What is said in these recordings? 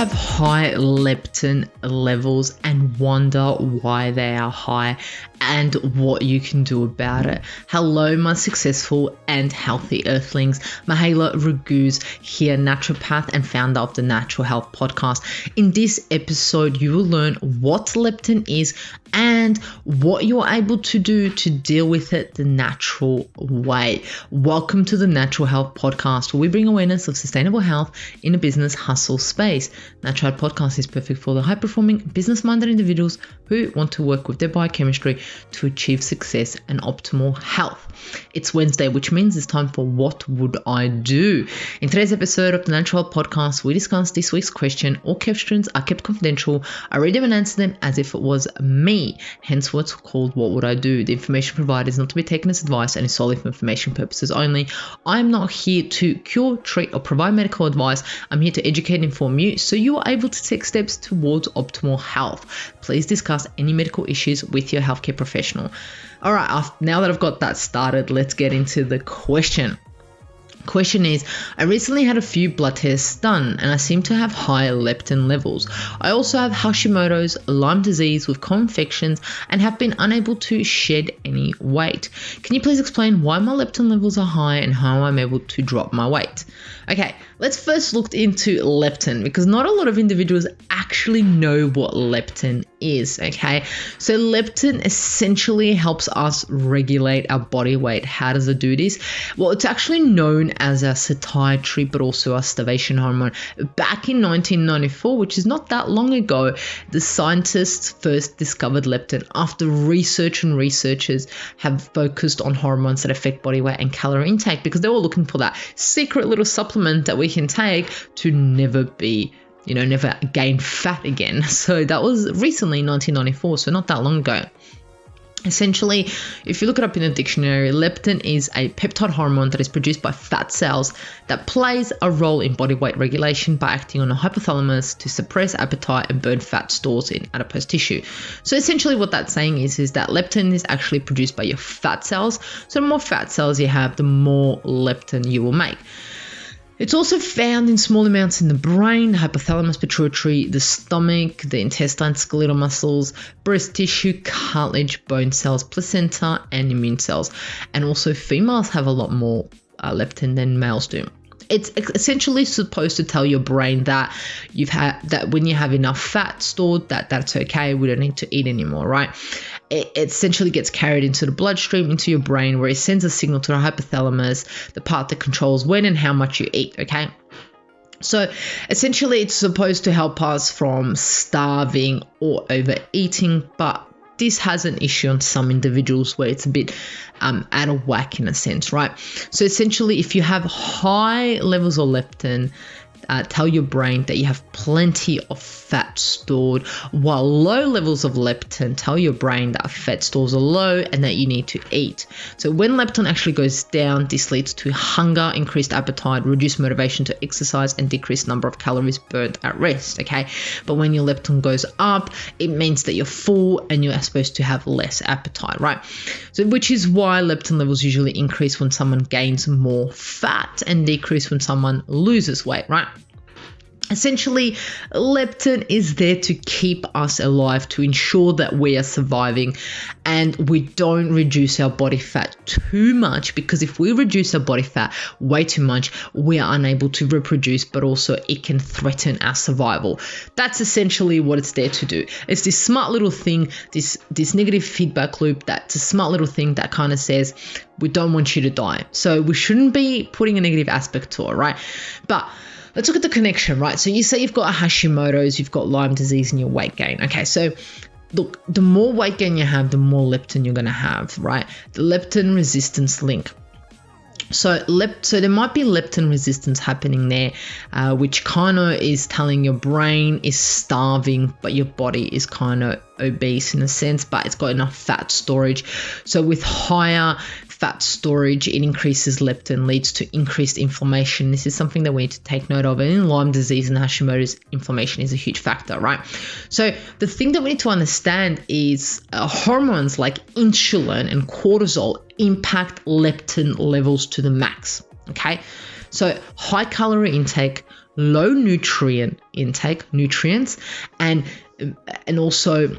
have high leptin levels and wonder why they are high and what you can do about it? Hello, my successful and healthy earthlings. Mihaela Raguz here, naturopath and founder of the Natural Health Podcast. In this episode, you will learn what leptin is and what you're able to do to deal with it the natural way. Welcome to the Natural Health Podcast, where we bring awareness of sustainable health in a business hustle space. Natural Health Podcast is perfect for the high-performing, business-minded individuals who want to work with their biochemistry to achieve success and optimal health. It's Wednesday, which means it's time for What Would I Do? In today's episode of the Natural Health Podcast, we discuss this week's question. All questions are kept confidential. I read them and answer them as if it was me, hence what's called What Would I Do? The information provided is not to be taken as advice and is solely for information purposes only. I'm not here to cure, treat, or provide medical advice. I'm here to educate and inform you so you are able to take steps towards optimal health. Please discuss any medical issues with your healthcare professional. All right, now that I've got that started, let's get into the question. Question is, I recently had a few blood tests done and I seem to have high leptin levels. I also have Hashimoto's, Lyme disease with co-infections and have been unable to shed any weight. Can you please explain why my leptin levels are high and how I'm able to drop my weight? Okay, let's first look into leptin because not a lot of individuals actually know what leptin is, okay? So leptin essentially helps us regulate our body weight. How does it do this? Well, it's actually known as our satiety, but also our starvation hormone. Back in 1994, which is not that long ago, the scientists first discovered leptin after researchers have focused on hormones that affect body weight and calorie intake because they were looking for that secret little supplement that we can take to never gain fat again. So that was recently 1994, so not that long ago. Essentially, if you look it up in the dictionary, leptin is a peptide hormone that is produced by fat cells that plays a role in body weight regulation by acting on the hypothalamus to suppress appetite and burn fat stores in adipose tissue. So essentially what that's saying is that leptin is actually produced by your fat cells. So the more fat cells you have, the more leptin you will make. It's also found in small amounts in the brain, the hypothalamus pituitary, the stomach, the intestine, skeletal muscles, breast tissue, cartilage, bone cells, placenta, and immune cells. And also females have a lot more leptin than males do. It's essentially supposed to tell your brain that when you have enough fat stored, that's okay. We don't need to eat anymore, right? It essentially gets carried into the bloodstream, into your brain, where it sends a signal to the hypothalamus, the part that controls when and how much you eat, okay? So essentially it's supposed to help us from starving or overeating, but this has an issue on some individuals where it's a bit out of whack in a sense, right? So essentially, if you have high levels of leptin, tell your brain that you have plenty of fat stored, while low levels of leptin tell your brain that fat stores are low and that you need to eat. So when leptin actually goes down, this leads to hunger, increased appetite, reduced motivation to exercise, and decreased number of calories burnt at rest, okay? But when your leptin goes up, it means that you're full and you're supposed to have less appetite, right? So which is why leptin levels usually increase when someone gains more fat and decrease when someone loses weight, right? Essentially, leptin is there to keep us alive, to ensure that we are surviving and we don't reduce our body fat too much, because if we reduce our body fat way too much, we are unable to reproduce, but also it can threaten our survival. That's essentially what it's there to do. It's this smart little thing, this negative feedback loop, that's a smart little thing that kind of says, we don't want you to die. So we shouldn't be putting a negative aspect to it, right? But let's look at the connection, right? So you say you've got Hashimoto's, you've got Lyme disease, and your weight gain. Okay, so look, the more weight gain you have, the more leptin you're going to have, right? The leptin resistance link. So there might be leptin resistance happening there, which kind of is telling your brain is starving, but your body is kind of obese in a sense, but it's got enough fat storage. So with higher fat storage, it increases leptin, leads to increased inflammation. This is something that we need to take note of. And in Lyme disease and Hashimoto's, inflammation is a huge factor, right? So the thing that we need to understand is hormones like insulin and cortisol impact leptin levels to the max, okay? So high calorie intake, low nutrients, and also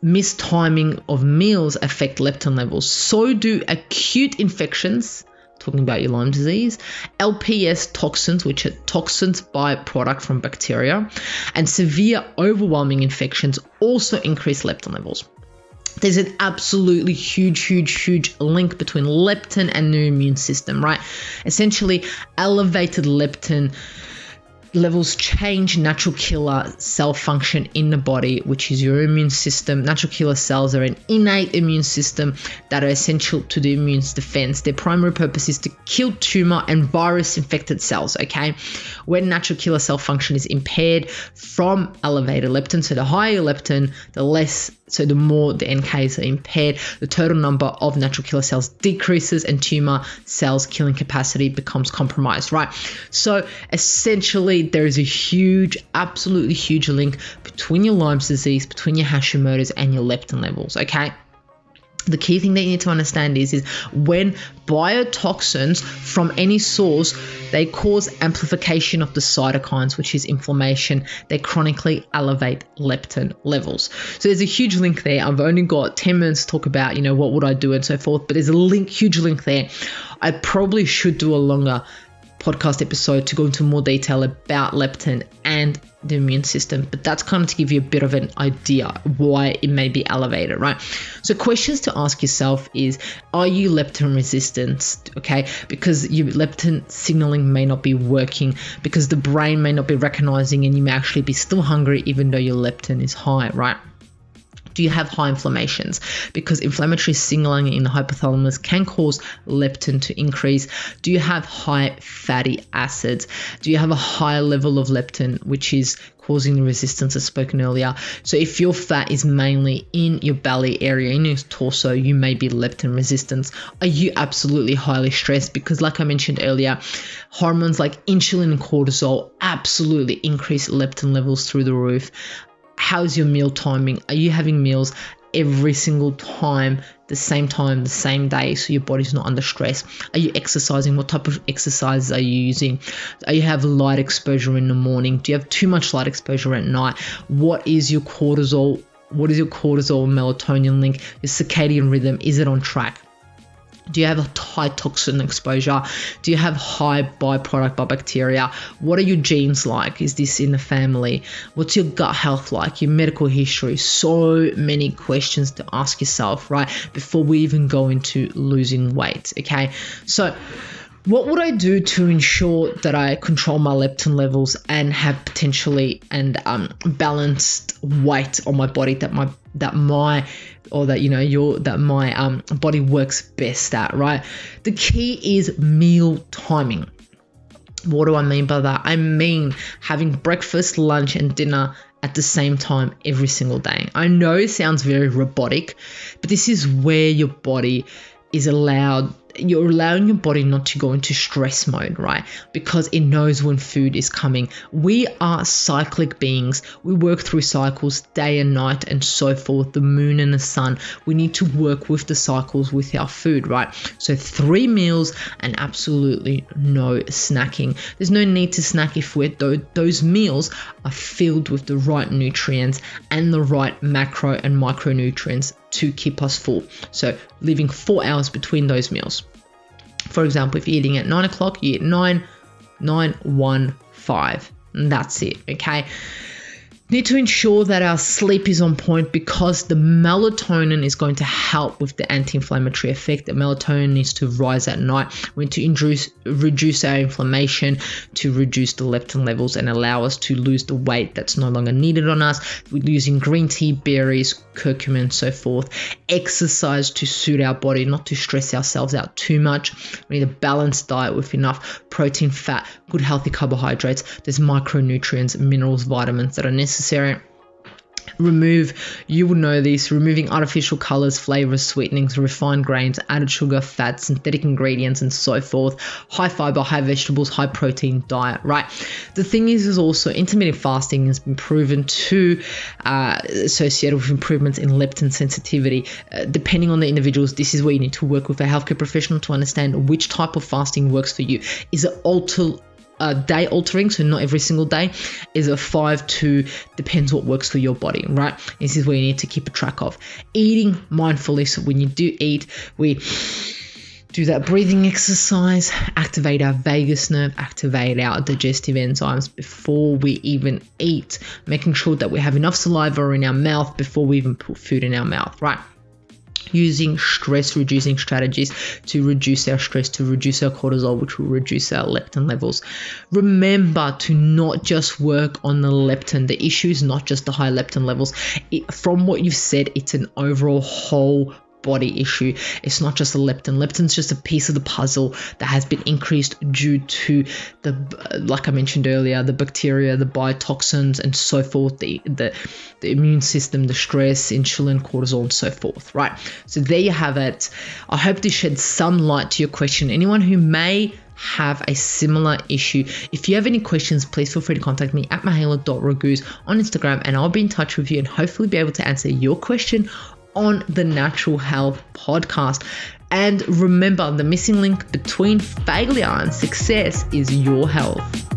mistiming of meals affect leptin levels. So do acute infections, talking about your Lyme disease, LPS toxins, which are toxins byproduct from bacteria, and severe overwhelming infections also increase leptin levels. There's an absolutely huge link between leptin and the immune system, right? Essentially, elevated leptin levels change natural killer cell function in the body, which is your immune system. Natural killer cells are an innate immune system that are essential to the immune defense. Their primary purpose is to kill tumor and virus infected cells, okay? When natural killer cell function is impaired from elevated leptin, so the higher leptin, the more the NKs are impaired, the total number of natural killer cells decreases and tumor cells killing capacity becomes compromised, right? So essentially, there is a absolutely huge link between your Lyme disease, between your Hashimoto's and your leptin levels, okay? The key thing that you need to understand is when biotoxins from any source, they cause amplification of the cytokines, which is inflammation. They chronically elevate leptin levels. So there's a huge link there. I've only got 10 minutes to talk about, what would I do and so forth, but there's a huge link there. I probably should do a longer podcast episode to go into more detail about leptin and the immune system, but that's kind of to give you a bit of an idea why it may be elevated, right? So questions to ask yourself is, are you leptin resistant? Okay, because your leptin signaling may not be working, because the brain may not be recognizing, and you may actually be still hungry even though your leptin is high, right? Do you have high inflammations? Because inflammatory signaling in the hypothalamus can cause leptin to increase. Do you have high fatty acids? Do you have a high level of leptin, which is causing the resistance as spoken earlier? So if your fat is mainly in your belly area, in your torso, you may be leptin resistant. Are you absolutely highly stressed? Because like I mentioned earlier, hormones like insulin and cortisol absolutely increase leptin levels through the roof. How's your meal timing? Are you having meals every single time, the same day, so your body's not under stress? Are you exercising? What type of exercises are you using? Do you have light exposure in the morning? Do you have too much light exposure at night? What is your cortisol? What is your cortisol and melatonin link? Your circadian rhythm, is it on track? Do you have a high toxin exposure? Do you have high byproduct by bacteria? What are your genes like? Is this in the family? What's your gut health like? Your medical history? So many questions to ask yourself, right? Before we even go into losing weight, okay? So what would I do to ensure that I control my leptin levels and have potentially balanced weight on my body that my body works best at, right? The key is meal timing. What do I mean by that? I mean having breakfast, lunch, and dinner at the same time every single day. I know it sounds very robotic, but this is where your body is you're allowing your body not to go into stress mode, right? Because it knows when food is coming. We are cyclic beings. We work through cycles day and night and so forth, the moon and the sun. We need to work with the cycles with our food, right? So 3 meals and absolutely no snacking. There's no need to snack if those meals are filled with the right nutrients and the right macro and micronutrients to keep us full. So leaving 4 hours between those meals. For example, if you're eating at 9 o'clock, you eat 9, 1, 5. And that's it, okay? Need to ensure that our sleep is on point, because the melatonin is going to help with the anti-inflammatory effect. The melatonin needs to rise at night. We need to reduce our inflammation, to reduce the leptin levels and allow us to lose the weight that's no longer needed on us. We're using green tea, berries, curcumin, and so forth. Exercise to suit our body, not to stress ourselves out too much. We need a balanced diet with enough protein, fat, good healthy carbohydrates. There's micronutrients, minerals, vitamins that are necessary. You will know this, removing artificial colors, flavors, sweetenings, refined grains, added sugar, fat, synthetic ingredients, and so forth. High fiber, high vegetables, high protein diet, right? The thing is also intermittent fasting has been proven to associated with improvements in leptin sensitivity. Depending on the individuals, this is where you need to work with a healthcare professional to understand which type of fasting works for you. Is it day altering, so not every single day, is a 5-2, depends what works for your body, right? This is where you need to keep a track of. Eating mindfully, so when you do eat, we do that breathing exercise, activate our vagus nerve, activate our digestive enzymes before we even eat, making sure that we have enough saliva in our mouth before we even put food in our mouth, right? Using stress reducing strategies to reduce our stress, to reduce our cortisol, which will reduce our leptin levels. Remember to not just work on the leptin. The issue is not just the high leptin levels. From what you've said, it's an overall whole body issue. It's not just the leptin. Leptin's just a piece of the puzzle that has been increased due to like I mentioned earlier, the bacteria, the biotoxins, and so forth, the immune system, the stress, insulin, cortisol, and so forth, right? So there you have it. I hope this sheds some light to your question. Anyone who may have a similar issue, if you have any questions, please feel free to contact me at mihaela.raguz on Instagram, and I'll be in touch with you and hopefully be able to answer your question on the Natural Health Podcast. And remember, the missing link between failure and success is your health.